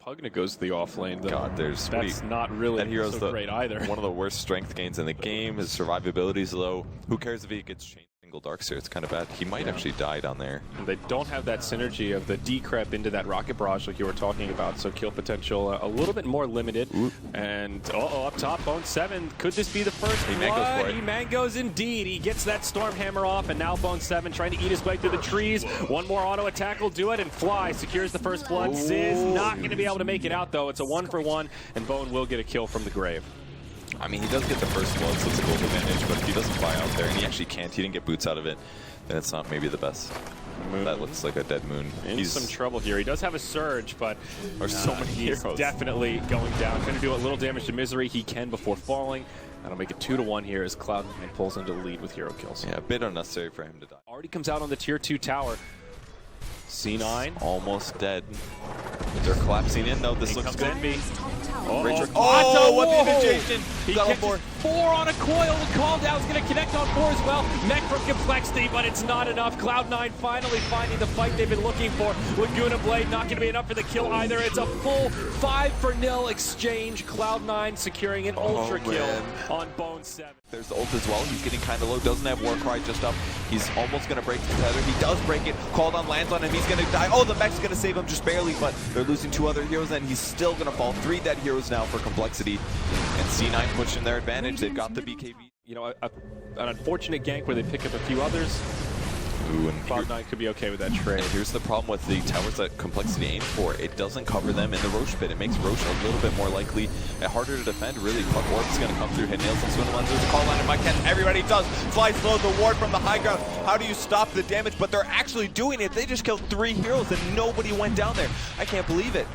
Pugna goes to the off lane. God, that's not really that hero's so great either. One of the worst strength gains in the game. His survivability is low. Who cares if he gets changed? Single Darkseer, it's kind of bad. He might actually die down there. They don't have that synergy of the decrep into that rocket barrage like you were talking about, so kill potential a little bit more limited. Oop. And up top, Bone 7, could this be the first He mangos for it. He mangos indeed. He gets that Storm Hammer off, and now Bone 7 trying to eat his way through the trees. One more auto attack will do it, and Fly secures the first blood. Ziz not going to be able to make it out though. It's a 1-for-1, and Bone will get a kill from the grave. I mean, he does get the first blood, so it's a gold advantage, but if he doesn't fly out there, and he actually can't, he didn't get boots out of it, then it's not maybe the best. Moon. That looks like a dead Moon. He's some trouble here. He does have a surge, but there's so many he's heroes. Definitely going down. Going to do a little damage to Misery. He can before falling. That'll make it 2-1 here as Cloud9 pulls into the lead with hero kills. Yeah, a bit unnecessary for him to die. Already comes out on the tier 2 tower. C9. Almost dead. They're collapsing in. No, this looks good. Envy. Oh, what the initiation! He catches 4 on a coil. Call down's going to connect on 4 as well. Mech from compLexity, but it's not enough. Cloud9 finally finding the fight they've been looking for. Laguna Blade not going to be enough for the kill either. It's a full 5-0 exchange. Cloud9 securing an ultra kill on Bone 7. There's the ult as well. He's getting kind of low. Doesn't have Warcry just up. He's almost going to break the tether. He does break it. Called on lands on him. He's going to die. Oh, the mech's going to save him just barely, but they're losing 2 other heroes, and he's still going to fall. 3 dead heroes now for compLexity, and C9 pushing their advantage. They've got the BKB. You know, an unfortunate gank where they pick up a few others. Ooh, and Cloud9 could be okay with that trade. Here's the problem with the towers that compLexity aims for. It doesn't cover them in the Roche pit. It makes Roche a little bit more likely and harder to defend, really. Orb's going to come through, hit nails and swindle lenses. Call line and Mike Ken. Everybody does. Fly slow the ward from the high ground. How do you stop the damage? But they're actually doing it. They just killed 3 heroes and nobody went down there. I can't believe it.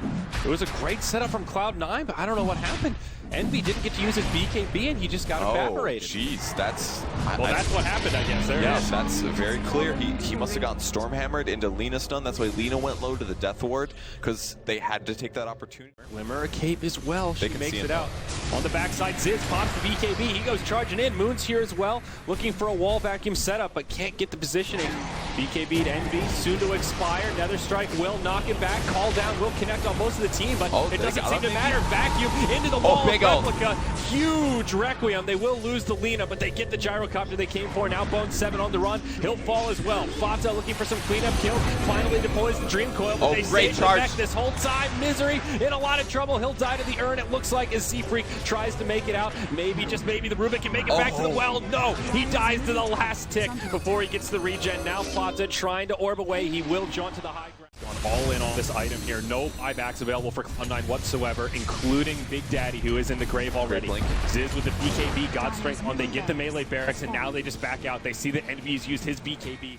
It was a great setup from Cloud9, but I don't know what happened. Envy didn't get to use his BKB, and he just got evaporated. Jeez, that's... Well, that's what happened, I guess. There it is. That's very clear. He must have gotten storm hammered into Lina stun. That's why Lina went low to the death ward, because they had to take that opportunity. Glimmer a cape as well. She makes it out. Now. On the backside, Ziz pops the BKB. He goes charging in. Moon's here as well, looking for a wall vacuum setup, but can't get the positioning. BKB to Envy, soon to expire. Nether Strike will knock it back. Call down will connect on most of the team, but it doesn't seem to matter. Vacuum into the wall. Replica, huge Requiem. They will lose the Lina, but they get the Gyrocopter they came for. Now Bone 7 on the run. He'll fall as well. Fata looking for some cleanup kills. Finally deploys the Dream Coil, but they save the mech this whole time. Misery in a lot of trouble. He'll die to the urn, it looks like, as Seafreak tries to make it out. Maybe, just maybe, the Rubick can make it back to the well. No, he dies to the last tick before he gets the regen. Now Fata trying to orb away. He will jaunt to the high ground. Gone all in on this item here. No buybacks available for Cloud9 whatsoever, including Big Daddy, who is in the grave already. Ziz with the BKB, God Strength on. They get the melee barracks, and now they just back out. They see that Envy's used his BKB.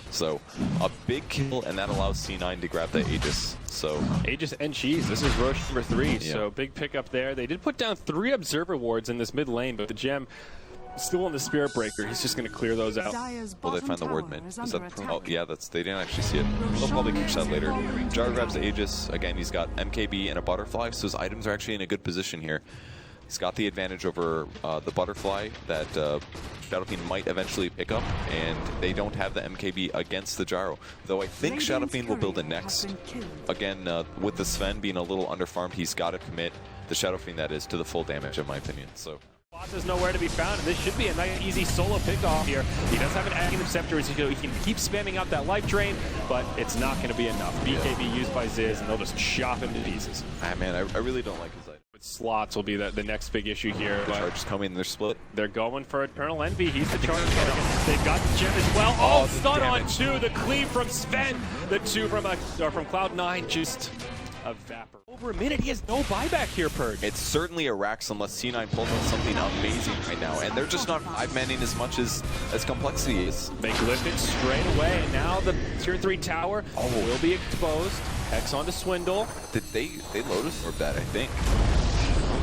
So, a big kill, and that allows C9 to grab the Aegis. So Aegis and Cheese. This is Roche number 3, so big pickup there. They did put down 3 Observer wards in this mid lane, but the gem still on the Spirit Breaker. He's just going to clear those out. Will they find the ward mid? Is that yeah, they didn't actually see it. They'll probably catch that later. Jar grabs the Aegis. Again, he's got MKB and a Butterfly, so his items are actually in a good position here. He's got the advantage over the Butterfly that Shadow Fiend might eventually pick up, and they don't have the MKB against the Gyro. Though I think Shadow Fiend will build it next. Again, with the Sven being a little underfarmed, he's got to commit the Shadow Fiend, that is, to the full damage, in my opinion. So. Is nowhere to be found, and this should be a nice, easy solo pickoff here. He does have an Acting Scepter, he can keep spamming out that life drain, but it's not going to be enough. BKB used by Ziz, and they'll just chop him to pieces. Ah, man, I really don't like his item. But slots will be the next big issue here. The charge coming, they're split. They're going for Eternal Envy. He's the charge target. They've got the gem as well. Oh, stun on 2. The cleave from Sven. The 2 from Cloud9 just evaporate. Over a minute, he has no buyback here, Purge. It's certainly a Rax unless C9 pulls on something amazing right now, and they're just not 5-manning as much as compLexity is. They lift it straight away, and now the tier 3 tower will be exposed. Hex onto Swindle. Did they Lotus Orb that, I think.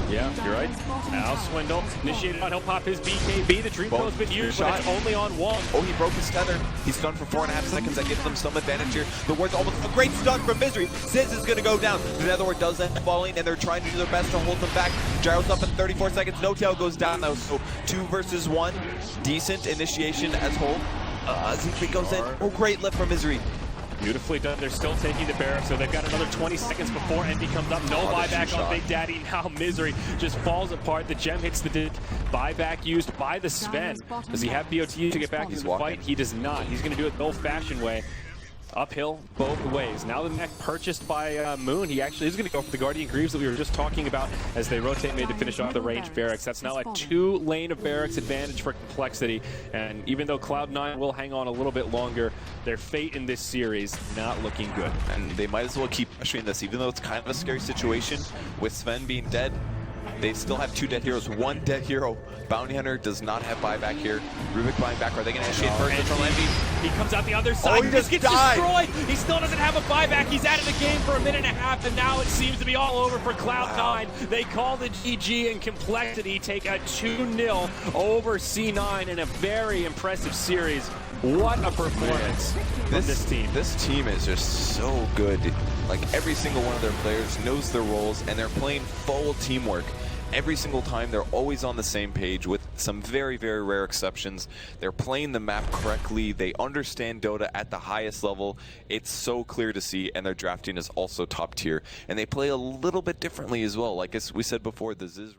Yeah, you're right. Now Swindle initiated on. He'll pop his BKB. The Dream Coil's been used, but it's only on 1. Oh, he broke his tether. He's stunned for 4.5 seconds. That gives them some advantage here. The ward's almost a great stun from Misery. Ziz is going to go down. The Nether Ward does end up falling, and they're trying to do their best to hold them back. Gyro's up in 34 seconds. No tail goes down though. So 2 versus 1. Decent initiation as hold. Seafreak goes in. Oh, great lift from Misery. Beautifully done. They're still taking the barrack, so they've got another 20 seconds before Envy comes up. No buyback on Big Daddy. Now Misery just falls apart. The gem hits the dick. Buyback used by the Sven. Does he have BOT to get back into the fight? He does not. He's going to do it the old-fashioned way. Uphill both ways. Now the mech purchased by Moon. He actually is going to go for the Guardian Greaves that we were just talking about as they rotate mid to finish off the range barracks. That's now a 2-lane of barracks advantage for compLexity. And even though Cloud9 will hang on a little bit longer, their fate in this series not looking good. And they might as well keep pressuring this, even though it's kind of a scary situation with Sven being dead. They still have 2 dead heroes, 1 dead hero. Bounty Hunter does not have buyback here. Rubick buying back. Are they going to initiate first from Envy? He comes out the other side. He just gets destroyed. He still doesn't have a buyback. He's out of the game for a minute and a half, and now it seems to be all over for Cloud9. Wow. They call the GG, and compLexity take a 2-0 over C9 in a very impressive series. What a performance from this team. This team is just so good. Like, every single one of their players knows their roles, and they're playing full teamwork. Every single time, they're always on the same page with some very, very rare exceptions. They're playing the map correctly. They understand Dota at the highest level. It's so clear to see, and their drafting is also top tier. And they play a little bit differently as well. Like as we said before, the Ziz